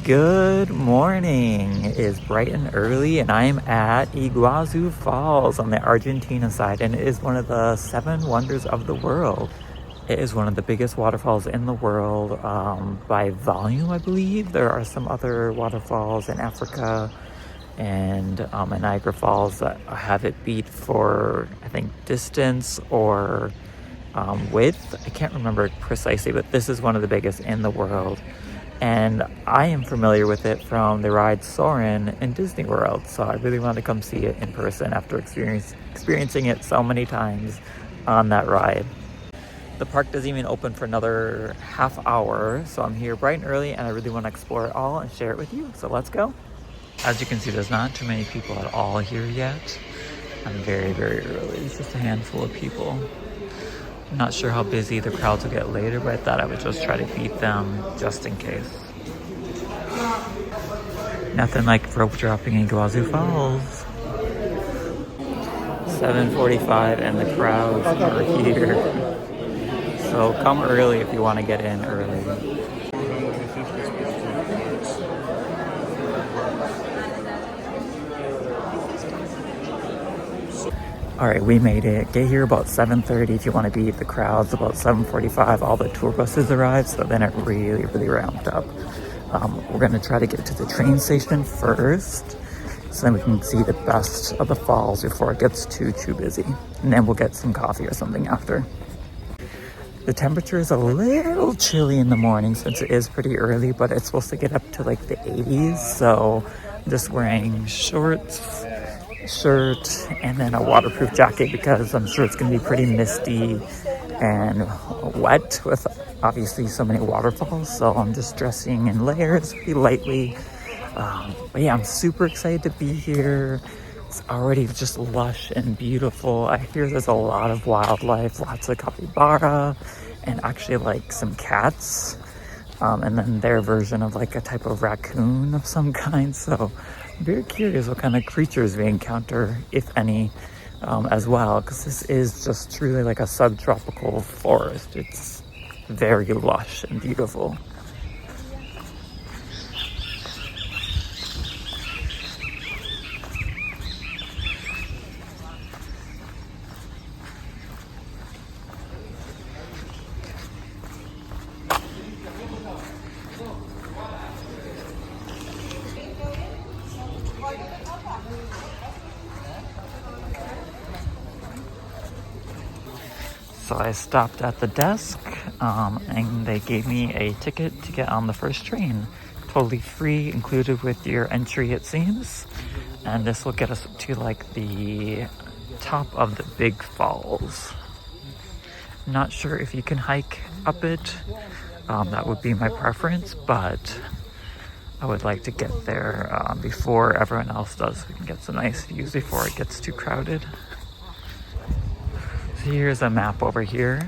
Good morning. It is bright and early, and I am at Iguazu Falls on the Argentina side, and it is one of the 7 wonders of the world. It is one of the biggest waterfalls in the world by volume, I believe. There are some other waterfalls in Africa and in Niagara Falls that have it beat for, I think, distance or width. I can't remember precisely, but this is one of the biggest in the world. And I am familiar with it from the ride Soarin in Disney World, so I really want to come see it in person after experiencing it so many times on that ride. The park doesn't even open for another half hour, so I'm here bright and early, and I really want to explore it all and share it with you, so let's go. As you can see, there's not too many people at all here yet. I'm very, very early. It's just a handful of people. I'm not sure how busy the crowds will get later, but I thought I would just try to beat them just in case. Nothing like rope dropping in Iguazu Falls. 7:45 and the crowds are here. So come early if you want to get in early. All right, we made it. Get here about 7:30 if you want to beat the crowds. About 7:45, all the tour buses arrived, so then it really, really ramped up. We're gonna try to get to the train station first, so then we can see the best of the falls before it gets too busy. And then we'll get some coffee or something after. The temperature is a little chilly in the morning since it is pretty early, but it's supposed to get up to like the 80s, so I'm just wearing shorts, shirt, and then a waterproof jacket because I'm sure it's going to be pretty misty and wet with obviously so many waterfalls, so I'm just dressing in layers pretty lightly. But yeah, I'm super excited to be here. It's already just lush and beautiful. I hear there's a lot of wildlife, lots of capybara, and actually like some cats, and then their version of like a type of raccoon of some kind. So I'm very curious what kind of creatures we encounter, if any, as well, because this is just truly like a subtropical forest. It's very lush and beautiful. So I stopped at the desk, and they gave me a ticket to get on the first train. Totally free, included with your entry, it seems. And this will get us to like the top of the big falls. Not sure if you can hike up it. That would be my preference, but I would like to get there before everyone else does, so we can get some nice views before it gets too crowded. Here's a map over here.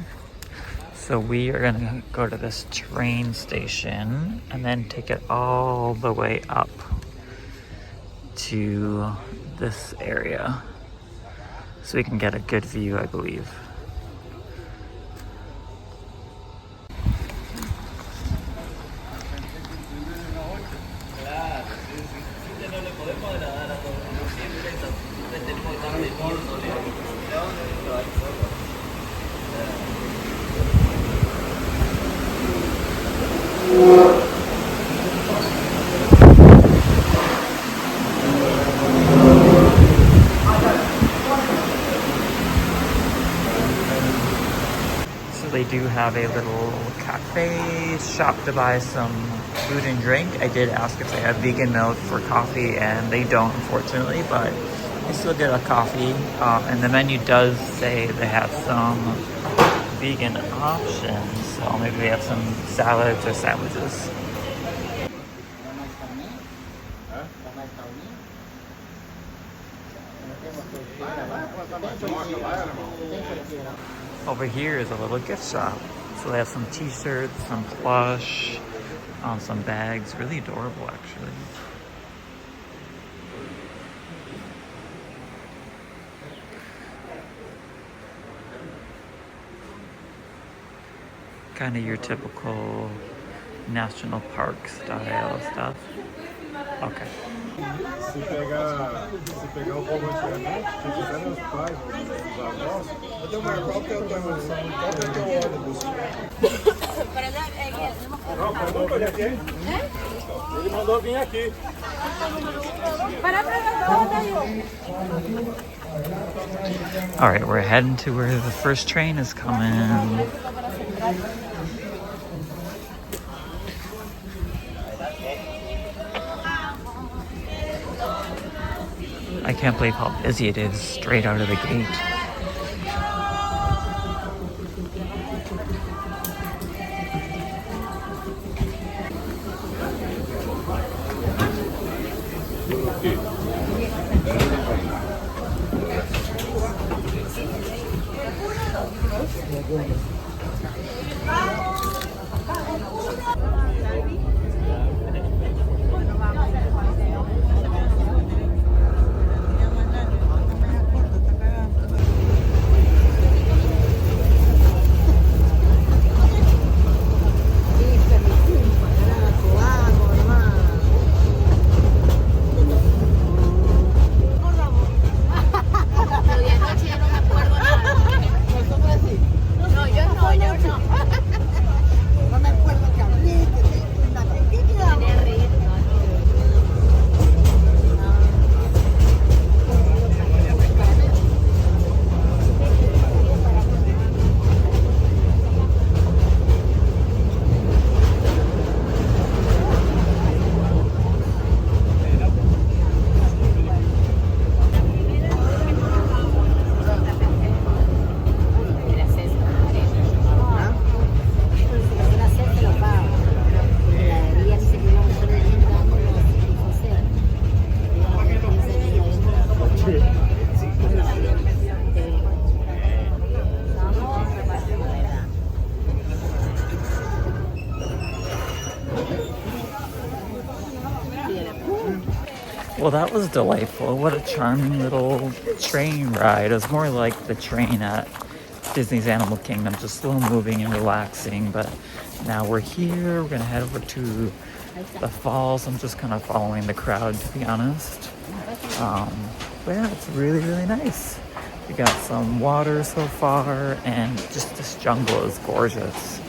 So we are gonna go to this train station and then take it all the way up to this area so we can get a good view, I believe. They do have a little cafe shop to buy some food and drink. I did ask if they have vegan milk for coffee, and they don't, unfortunately, but you still get a coffee. And the menu does say they have some vegan options, so maybe they have some salads or sandwiches. Over here is a little gift shop. So they have some t-shirts, some plush, some bags. Really adorable, actually. Kind of your typical national park style stuff. Okay. Se pegar o povo antigamente, se tiver meus pais, os avós, então, mas qual que é o teu ônibus? Não, mandou vir aqui. Ele mandou vir aqui. All right, we're heading to where the first train is coming. I can't believe how busy it is straight out of the gate. Well, that was delightful. What a charming little train ride. It was more like the train at Disney's Animal Kingdom, just slow moving and relaxing. But now we're here. We're gonna head over to the falls. I'm just kind of following the crowd, to be honest. But yeah, it's really, really nice. We got some water so far, and just this jungle is gorgeous.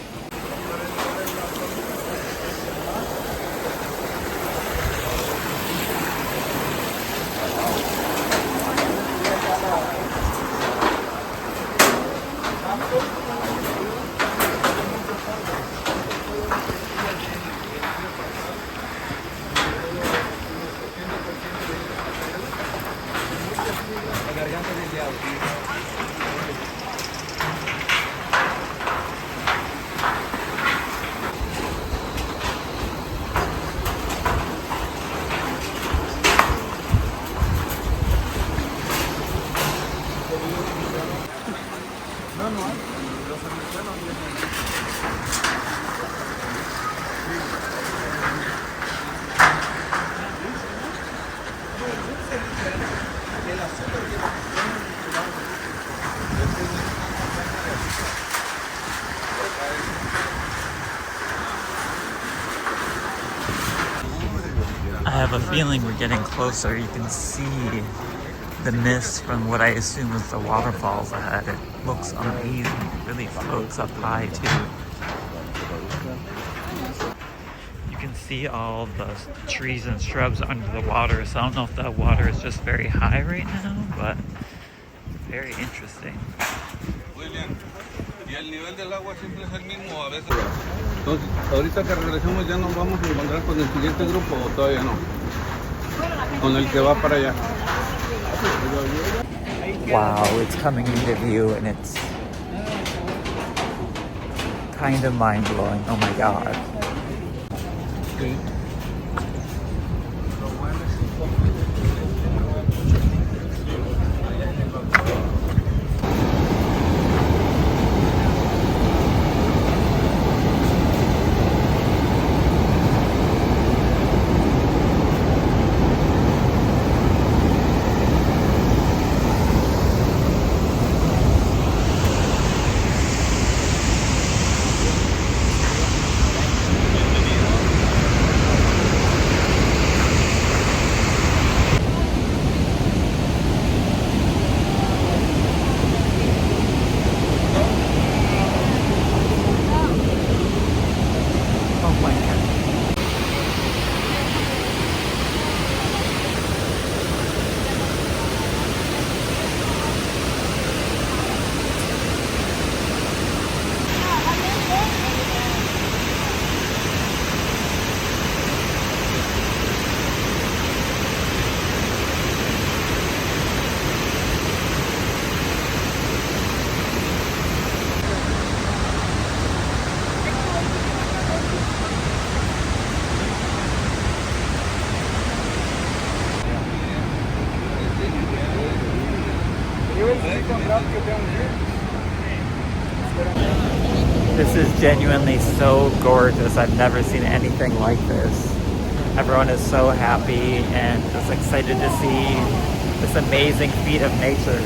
I have a feeling we're getting closer. You can see the mist from what I assume is the waterfalls ahead. It looks amazing. It really floats up high too. You can see all the trees and shrubs under the water. So I don't know if that water is just very high right now, but very interesting. Y el nivel del agua siempre es el mismo a veces. Entonces, ahorita que regresemos ya nos vamos a encontrar con el siguiente grupo o todavía no. Con el que va para allá. Wow, it's coming into view and it's kind of mind-blowing. Oh my god. Sí. This is genuinely so gorgeous. I've never seen anything like this. Everyone is so happy and just excited to see this amazing feat of nature.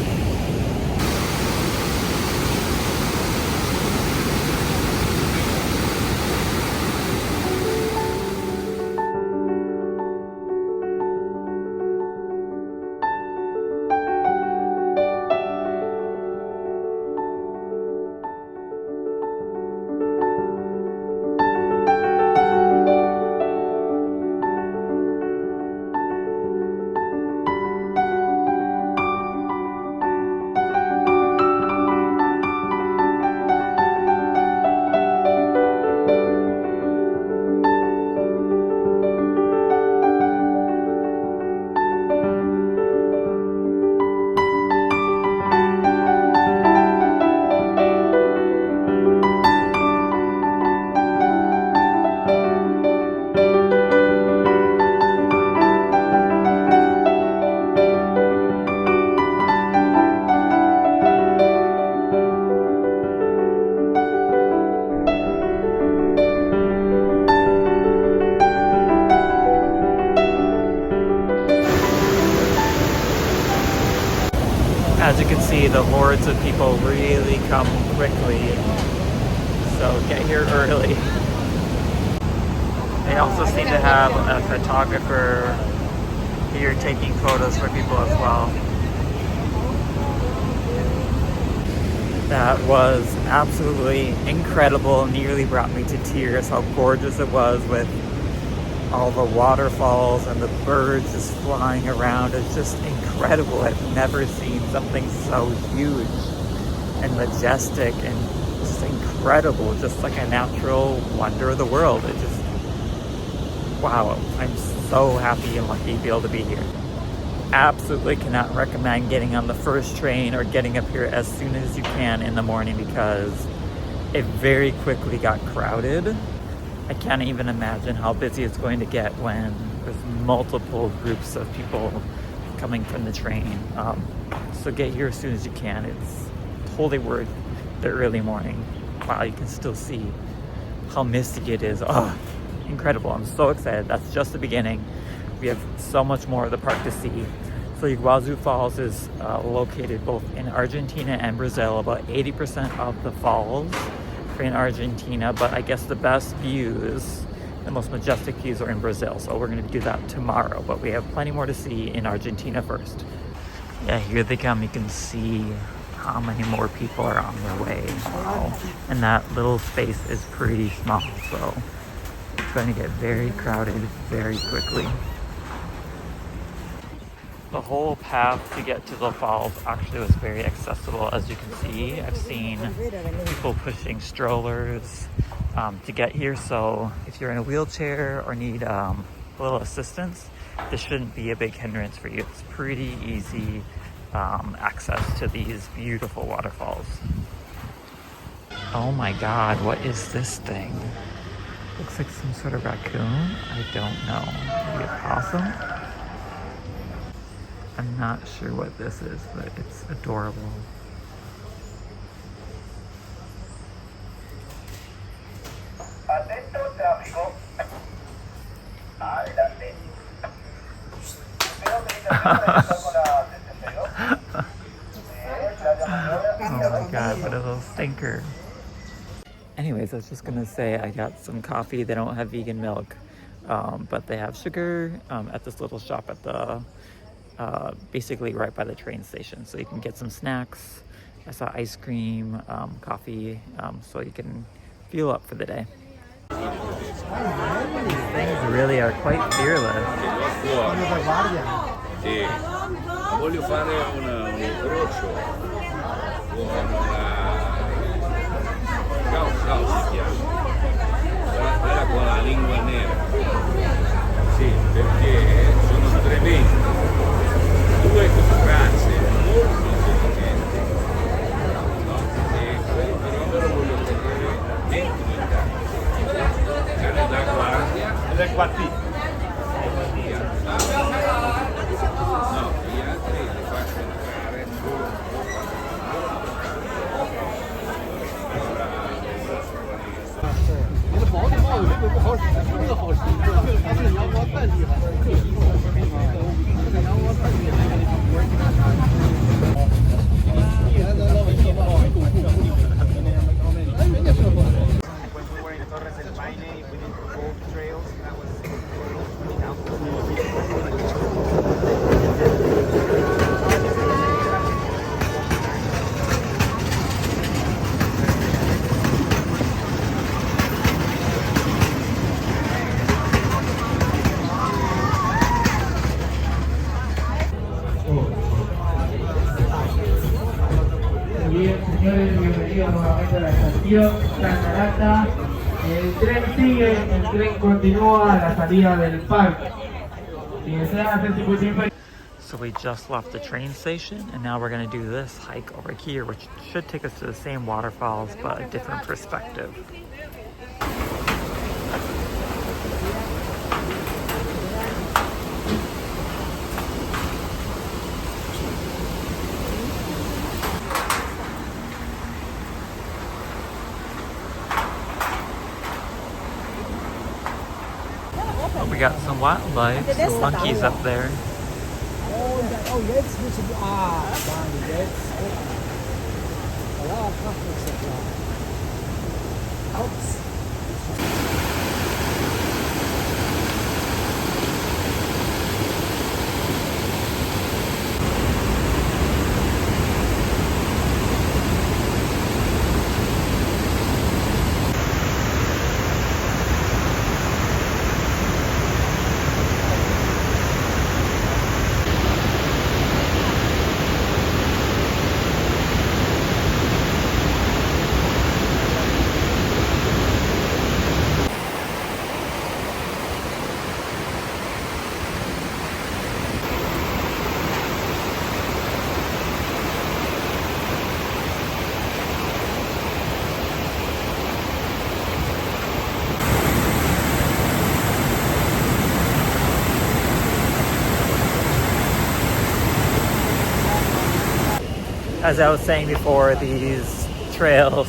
As you can see, the hordes of people really come quickly, so get here early. They also seem to have a photographer here taking photos for people as well. That was absolutely incredible, nearly brought me to tears how gorgeous it was with all the waterfalls and the birds just flying around. It's just incredible. I've never seen something so huge and majestic and just incredible, just like a natural wonder of the world. It just, wow, I'm so happy and lucky to be able to be here. Absolutely cannot recommend getting on the first train or getting up here as soon as you can in the morning because it very quickly got crowded. I can't even imagine how busy it's going to get when there's multiple groups of people coming from the train. So get here as soon as you can. It's totally worth the early morning. Wow, you can still see how misty it is. Oh, incredible. I'm so excited. That's just the beginning. We have so much more of the park to see. So Iguazu Falls is located both in Argentina and Brazil. About 80% of the falls are in Argentina, but I guess the best views, the most majestic views are in Brazil. So we're going to do that tomorrow, but we have plenty more to see in Argentina first. Yeah, here they come. You can see how many more people are on their way. Wow. And that little space is pretty small, so it's going to get very crowded very quickly. The whole path to get to the falls actually was very accessible, as you can see. I've seen people pushing strollers to get here, so if you're in a wheelchair or need a little assistance, this shouldn't be a big hindrance for you. It's pretty easy access to these beautiful waterfalls. Oh my god, what is this thing? Looks like some sort of raccoon. I don't know. Maybe a possum? I'm not sure what this is, but it's adorable. Oh my god, what a little stinker. Anyways, I was just gonna say I got some coffee. They don't have vegan milk, but they have sugar at this little shop at the basically right by the train station, so you can get some snacks. I saw ice cream, coffee, so you can fuel up for the day. These things really are quite fearless. Sì, voglio fare un incrocio con una Cao si chiama, quella con la lingua nera. Sì, perché sono tremendi. Due razze molto intelligenti, no? E quello però lo voglio tenere dentro l'Italia. Cane da guardia ed è qua qui. No, gli altri li faccio entrare solo reciba nuevamente la estación Catarata. El tren sigue, el tren continúa a la salida del parque. Si desean hacer circuito inferior. So we just left the train station and now we're gonna do this hike over here, which should take us to the same waterfalls, but a different perspective. Oh, we got some wildlife, some monkeys up there. Oh, jetzt müssen wir. Mann, jetzt. Ja, Kraftwerkssektor. Ups. As I was saying before, these trails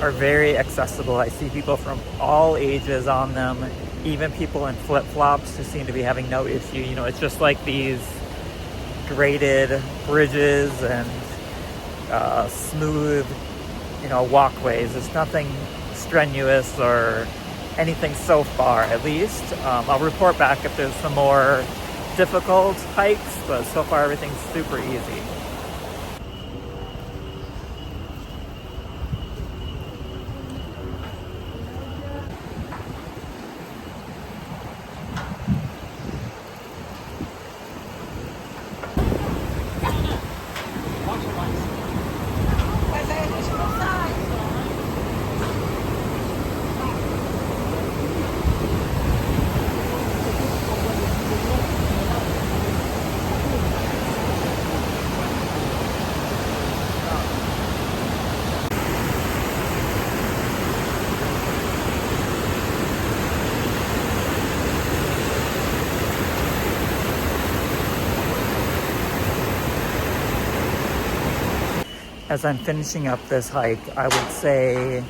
are very accessible. I see people from all ages on them, even people in flip-flops who seem to be having no issue. You know, it's just like these graded bridges and smooth, you know, walkways. There's nothing strenuous or anything so far, at least. I'll report back if there's some more difficult hikes, but so far everything's super easy. As I'm finishing up this hike, I would say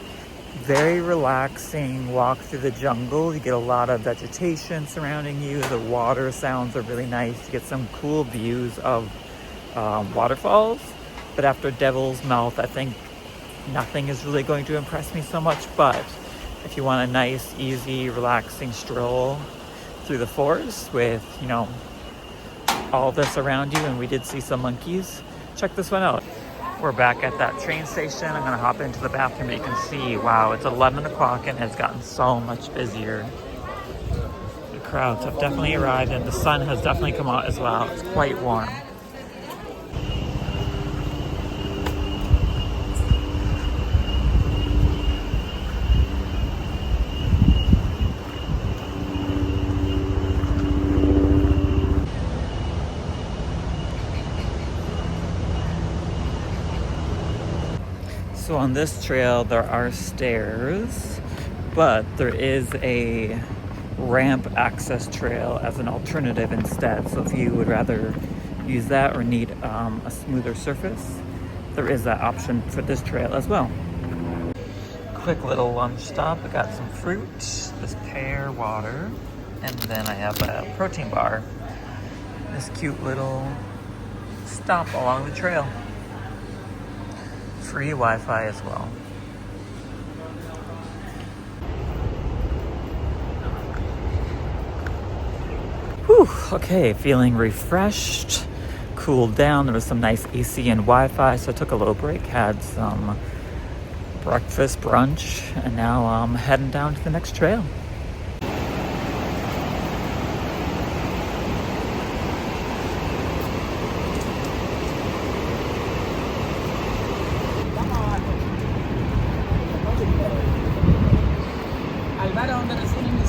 very relaxing walk through the jungle. You get a lot of vegetation surrounding you. The water sounds are really nice. You get some cool views of waterfalls. But after Devil's Mouth, I think nothing is really going to impress me so much. But if you want a nice, easy, relaxing stroll through the forest with, you know, all this around you, and we did see some monkeys, check this one out. We're back at that train station. I'm gonna hop into the bathroom. You can see, wow, it's 11 o'clock and it's gotten so much busier. The crowds have definitely arrived and the sun has definitely come out as well. It's quite warm. So on this trail, there are stairs, but there is a ramp access trail as an alternative instead. So if you would rather use that or need a smoother surface, there is that option for this trail as well. Quick little lunch stop. I got some fruit, this pear water, and then I have a protein bar. This cute little stop along the trail. Free Wi-Fi as well. Whew, okay, feeling refreshed, cooled down. There was some nice AC and Wi-Fi, so I took a little break, had some breakfast, brunch, and now I'm heading down to the next trail.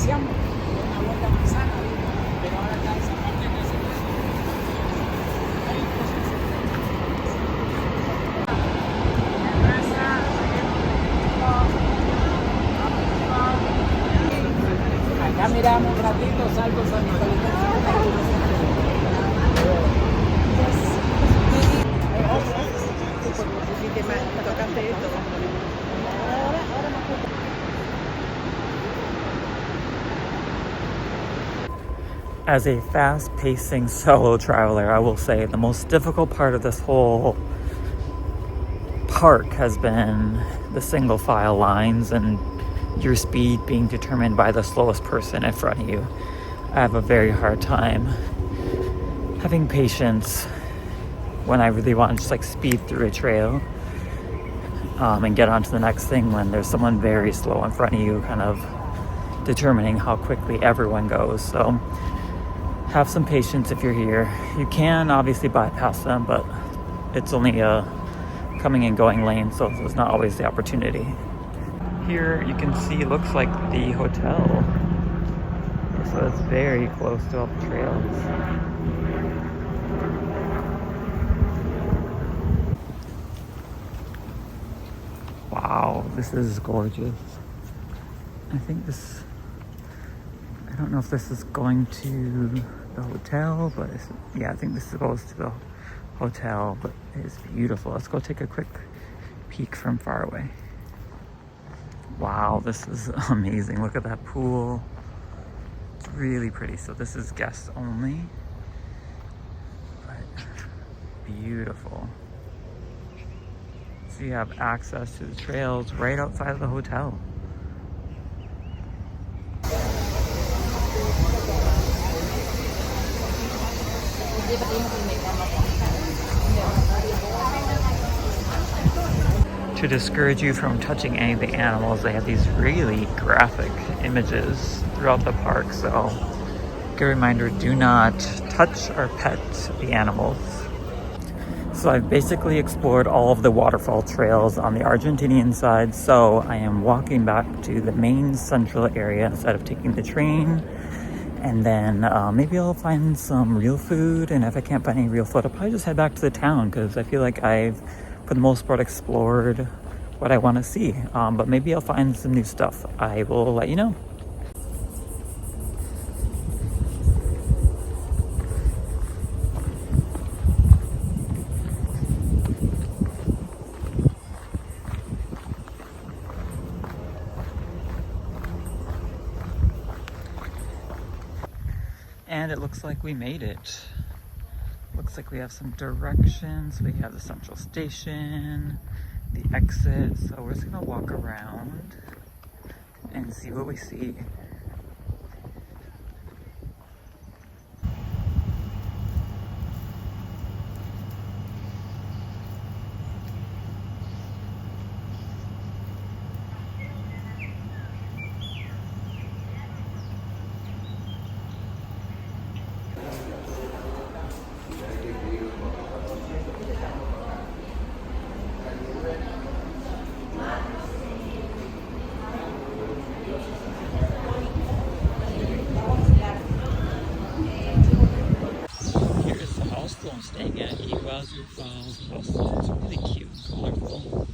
hacíamos una vuelta manzana, pero ahora está esa parte que se acá miramos un ratito, salgo San Nicolás. As a fast-pacing solo traveler, I will say the most difficult part of this whole park has been the single file lines and your speed being determined by the slowest person in front of you. I have a very hard time having patience when I really want to just like speed through a trail and get on to the next thing when there's someone very slow in front of you, kind of determining how quickly everyone goes. So have some patience if you're here. You can obviously bypass them, but it's only a coming and going lane, so there's not always the opportunity. Here you can see it looks like the hotel, so it's very close to all the trails. Wow, this is gorgeous. I think this, I don't know if this is going to the hotel, but yeah, I think this goes to the hotel, but it's beautiful. Let's go take a quick peek from far away. Wow, this is amazing. Look at that pool. It's really pretty. So this is guests only, but beautiful. So you have access to the trails right outside of the hotel. To discourage you from touching any of the animals, they have these really graphic images throughout the park. So, good reminder, do not touch or pet the animals. So I've basically explored all of the waterfall trails on the Argentinian side. So I am walking back to the main central area instead of taking the train. And then maybe I'll find some real food. And if I can't find any real food, I'll probably just head back to the town because I feel like I've, for the most part, explored what I want to see. But maybe I'll find some new stuff. I will let you know. And it looks like we made it. Looks like we have some directions. We have the central station, the exit. So we're just gonna walk around and see what we see. I'm staying at Iguazu Falls hostel. It's really cute and colorful.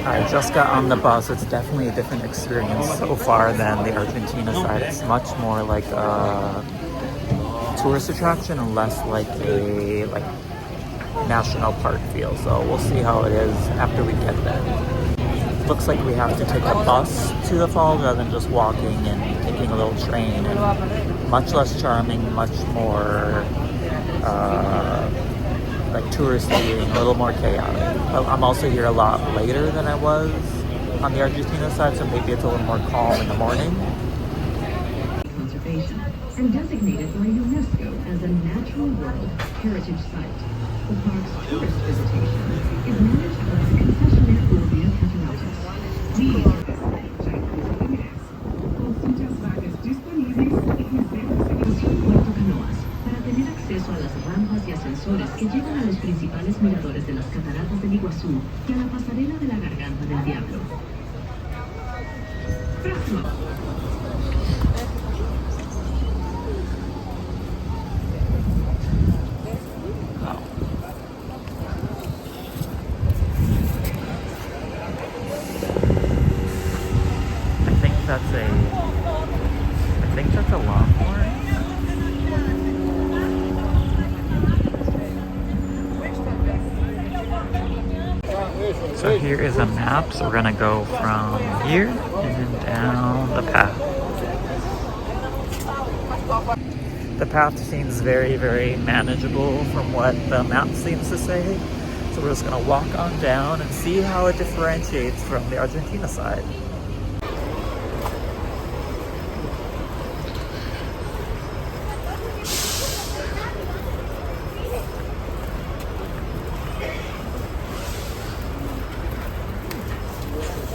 I just got on the bus. It's definitely a different experience so far than the Argentina side. It's much more like a tourist attraction and less like a national park feel. So we'll see how it is after we get there. Looks like we have to take a bus to the falls rather than just walking and taking a little train. And much less charming, much more like touristy and a little more chaotic. I'm also here a lot later than I was on the Argentina side, so maybe it's a little more calm in the morning. Conservation and designated by UNESCO as a Natural World Heritage Site. The park's tourist visitation is managed by the concessionaire Urbia Catalogus. These Puerto Canoas para tener acceso a las rampas y ascensores que llevan a los principales miradores de las cataratas del Iguazú y a la pasarela de la Garganta del Diablo. Próximo. I think that's a longhorn. So here is a map. So we're gonna go from here and down the path. The path seems very, very manageable from what the map seems to say. So we're just gonna walk on down and see how it differentiates from the Argentina side.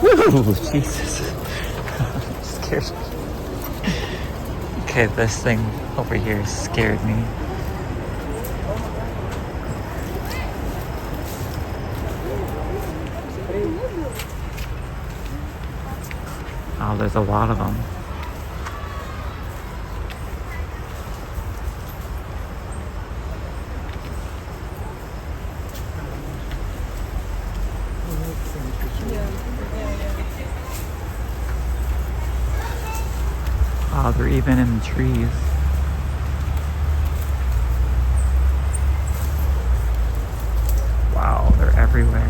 Woo! Jesus. Scared me. Okay, this thing over here scared me. Oh, there's a lot of them. Oh, they're even in the trees. Wow, they're everywhere.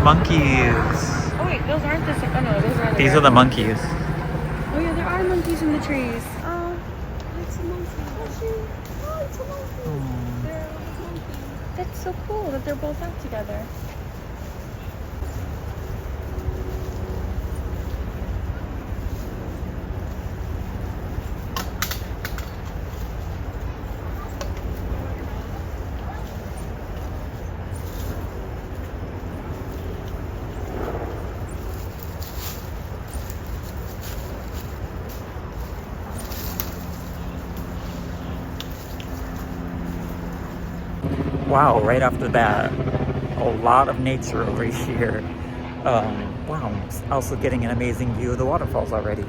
Monkeys. Oh wait, those aren't the. Oh no, those are. These are the monkeys. Oh yeah, there are monkeys in the trees. Oh, it's a monkey. Oh, it's a monkey. They're a monkey. That's so cool that they're both out together. Wow, right off the bat, a lot of nature over here. Wow, I'm also getting an amazing view of the waterfalls already.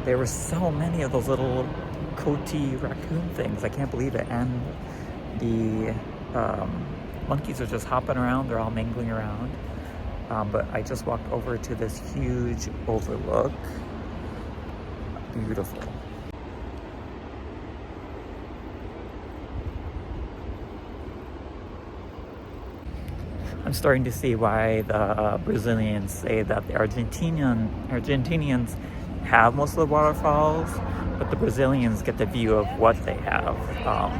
There were so many of those little coati raccoon things. I can't believe it. And the monkeys are just hopping around. They're all mingling around. But I just walked over to this huge overlook. Beautiful. I'm starting to see why the Brazilians say that the Argentinians have most of the waterfalls, but the Brazilians get the view of what they have.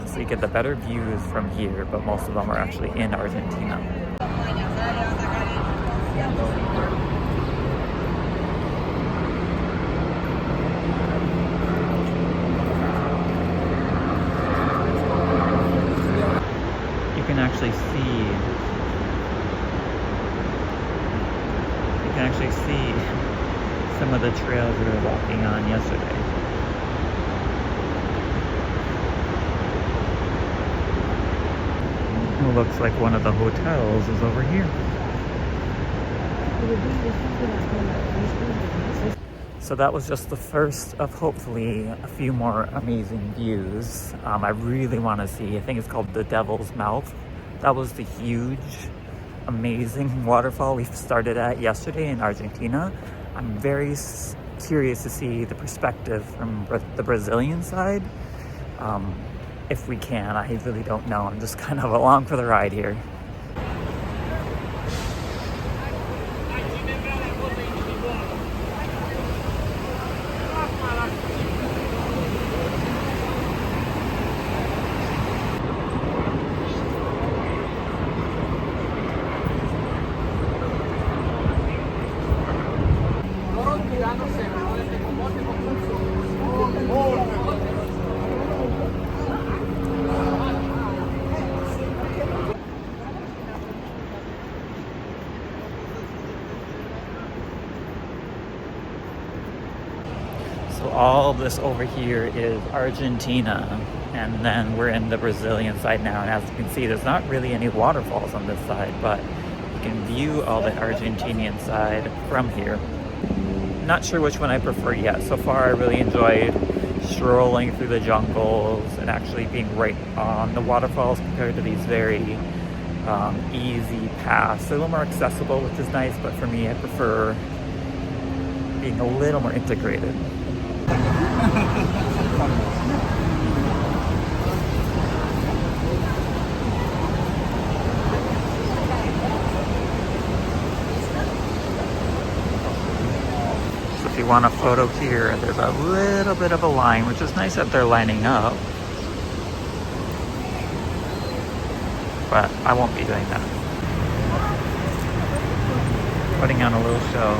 So you get the better views from here, but most of them are actually in Argentina. You can actually see some of the trails we were walking on yesterday. Looks like one of the hotels is over here. So that was just the first of hopefully a few more amazing views. I really want to see, I think it's called the Devil's Mouth. That was the huge, amazing waterfall we started at yesterday in Argentina. I'm very curious to see the perspective from the Brazilian side. If we can, I really don't know. I'm just kind of along for the ride here. So all this over here is Argentina, and then we're in the Brazilian side now, and as you can see, there's not really any waterfalls on this side, but you can view all the Argentinian side from here. Not sure which one I prefer yet. So far, I really enjoyed strolling through the jungles and actually being right on the waterfalls compared to these very easy paths. They're a little more accessible, which is nice, but for me, I prefer being a little more integrated. So if you want a photo here, there's a little bit of a line, which is nice that they're lining up. But I won't be doing that. Putting on a little show.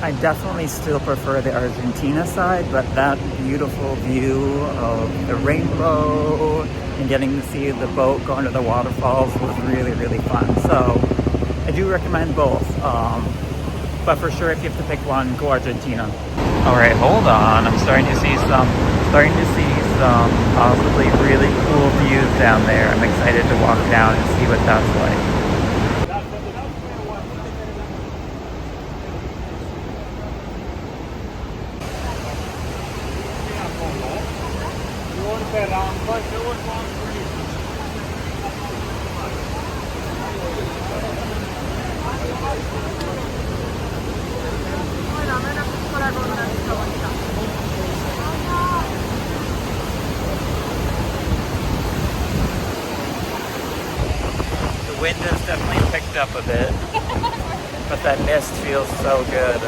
I definitely still prefer the Argentina side, but that beautiful view of the rainbow and getting to see the boat going to the waterfalls was really, really fun. So I do recommend both, but for sure if you have to pick one, go Argentina. All right, hold on. I'm starting to see some possibly really cool views down there. I'm excited to walk down and see what that's like. The wind has definitely picked up a bit, but that mist feels so good.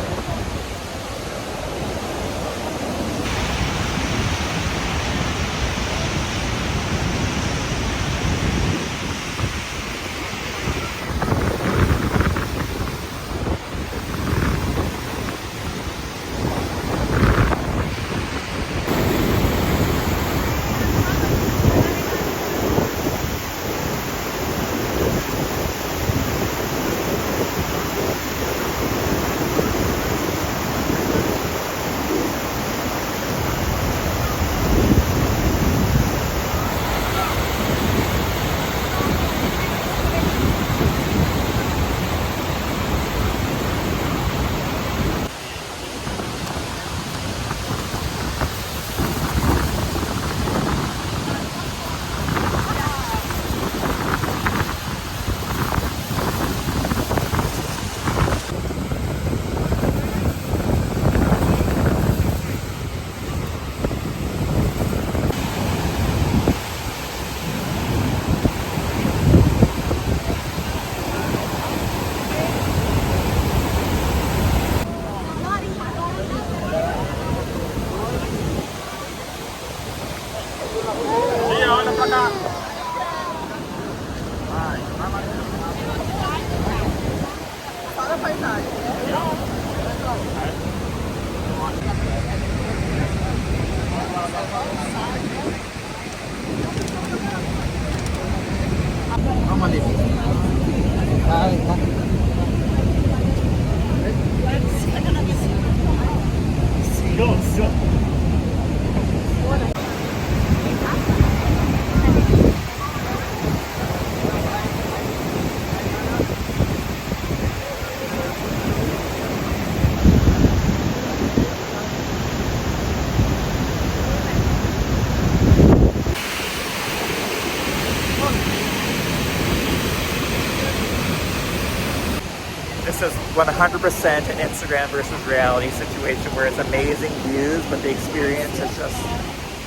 This is 100% an Instagram versus reality situation where it's amazing views, but the experience is just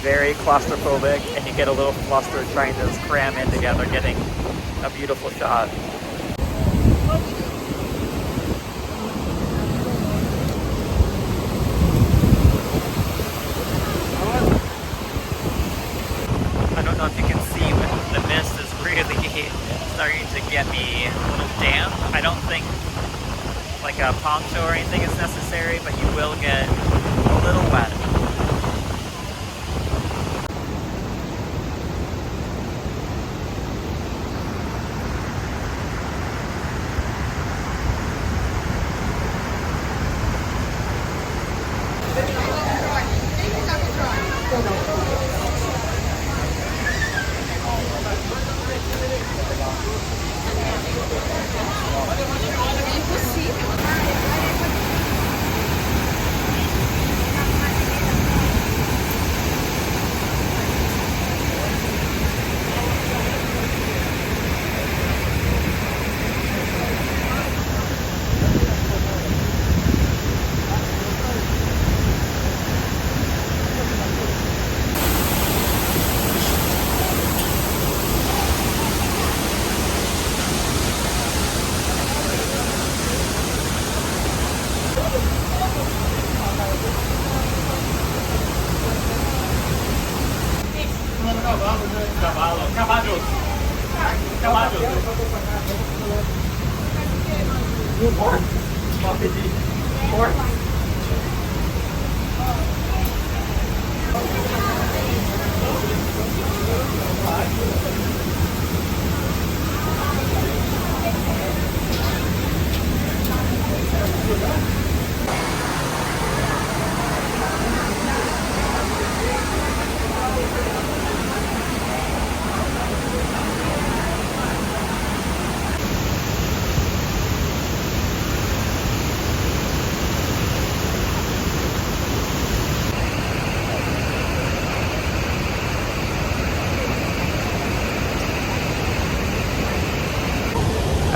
very claustrophobic, and you get a little flustered trying to just cram in together, getting a beautiful shot. I don't know if you can see, but the mist is really starting to get me a little damp. I don't think like a poncho or anything is necessary, but you will get a little wet.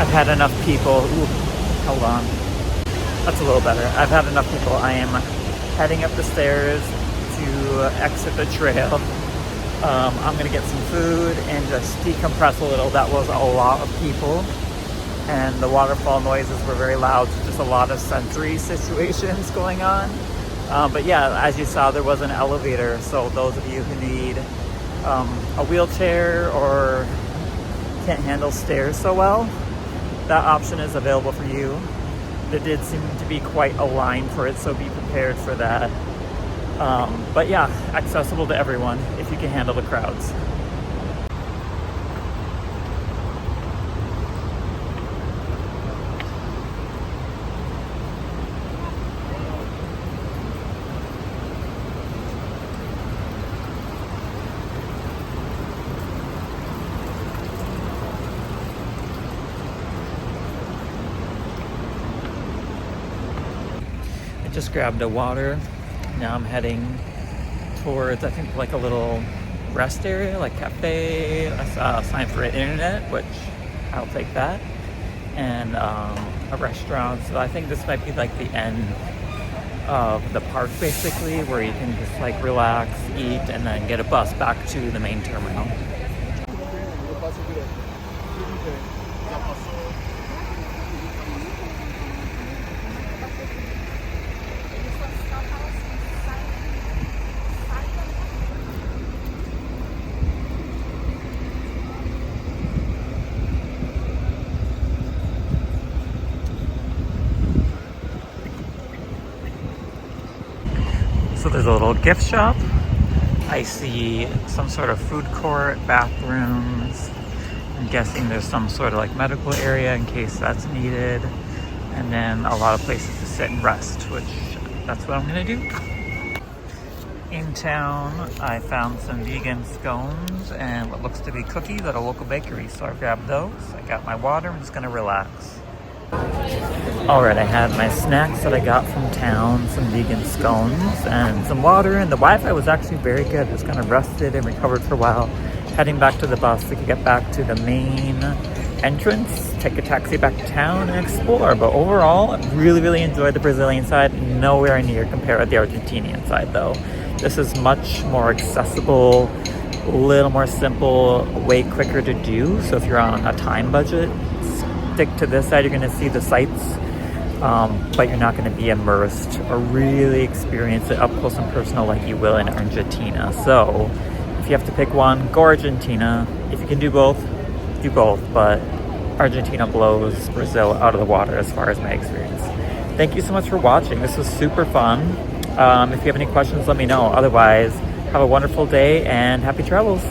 I've had enough people. Ooh, hold on. That's a little better. I've had enough people. I am heading up the stairs to exit the trail. I'm gonna get some food and just decompress a little. That was a lot of people, and the waterfall noises were very loud, so just a lot of sensory situations going on. But yeah, as you saw, there was an elevator, so those of you who need a wheelchair or can't handle stairs so well, that option is available for you. There did seem to be quite a line for it, so be prepared for that. But yeah, accessible to everyone if you can handle the crowds. Just grabbed a water. Now I'm heading towards, I think, like a little rest area, like cafe. I saw a sign for internet, which I'll take that, and a restaurant. So I think this might be like the end of the park, basically, where you can just like relax, eat, and then get a bus back to the main terminal. So there's a little gift shop. I see some sort of food court, bathrooms. I'm guessing there's some sort of like medical area in case that's needed. And then a lot of places to sit and rest, which that's what I'm gonna do. In town, I found some vegan scones and what looks to be cookies at a local bakery, so I grabbed those. I got my water, I'm just gonna relax. Alright, I had my snacks that I got from town, some vegan scones and some water, and the Wi-Fi was actually very good. It was kind of rested and recovered for a while. Heading back to the bus, we could get back to the main entrance, take a taxi back to town and explore. But overall, I really enjoyed the Brazilian side. Nowhere near compared to the Argentinian side though. This is much more accessible, a little more simple, way quicker to do. So if you're on a time budget, stick to this side. You're gonna see the sights, but you're not gonna be immersed or really experience it up close and personal like you will in Argentina. So if you have to pick one, go Argentina. If you can do both, but Argentina blows Brazil out of the water as far as my experience. Thank you so much for watching. This was super fun. If you have any questions, let me know. Otherwise, have a wonderful day and happy travels.